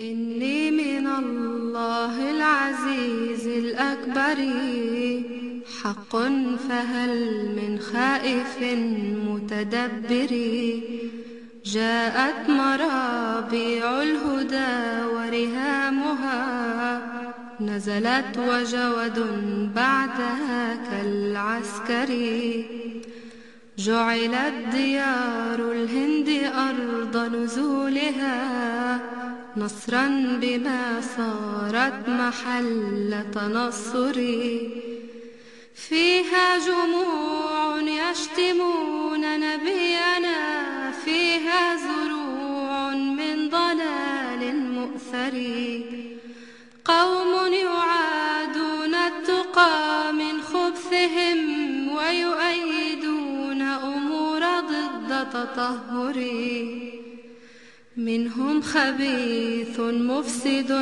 إني من الله العزيز الأكبر حق، فهل من خائف متدبر؟ جاءت مرابيع الهدى ورهامها، نزلت وجود بعدها كالعسكر. جعلت ديار الهند أرض نزولها، نصرا بما صارت محل تنصر. فيها جموع يشتمون نبينا، فيها زروع من ضلال مؤثر. قوم يعادون التقى من خبثهم، ويؤيدون أمور ضد تطهر. منهم خبيث مفسد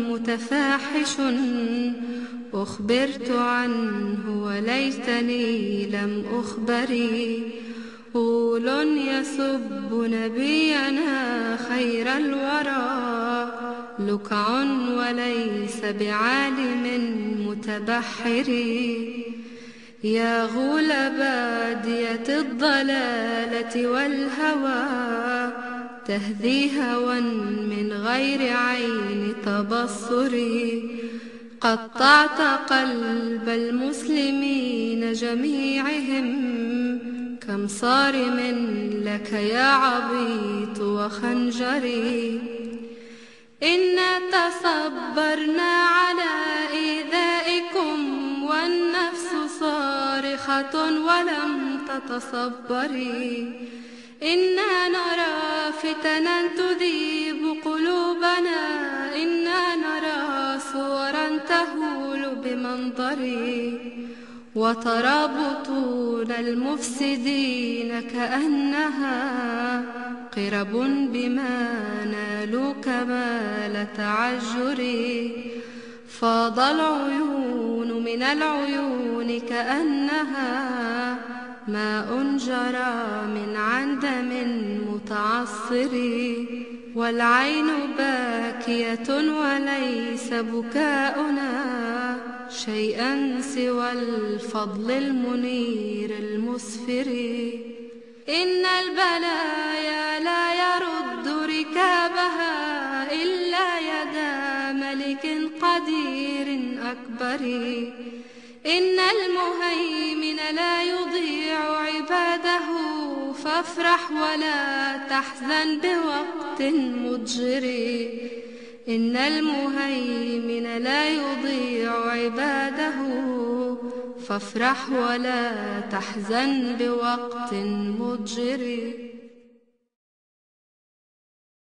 متفاحش، أخبرت عنه وليتني لم أخبر. غول يسب نبينا خير الورى، لكع وليس بعالم متبحر. يا غول بادية الضلالة والهوى، تهذي هوى من غير عين تبصر. قطعت قلب المسلمين جميعهم، كم صارم لك يا عبيط وخنجري. إنا تصبرنا على إيذائكم، والنفس صارخة ولم تتصبري. إنا نرى فتنا تذيب قلوبنا، إنا نرى صورا تهول بمنظري. وترى بطون المفسدين كأنها قرب بما نالوا كمال تعجر. فاض العيون من العيون كأنها ماء جرى من عندم متعصر. والعين باكية وليس بكاؤنا شيئا سوى الفضل المنير المسفر. إن البلايا لا يرد ركابها إلا يدا ملك قدير أكبر. إن المهيمن لا يضيع عباده، فافرح ولا تحزن بوقت مضجر. إن المهيمن لا يضيع عباده، فافرح ولا تحزن بوقت مضجر.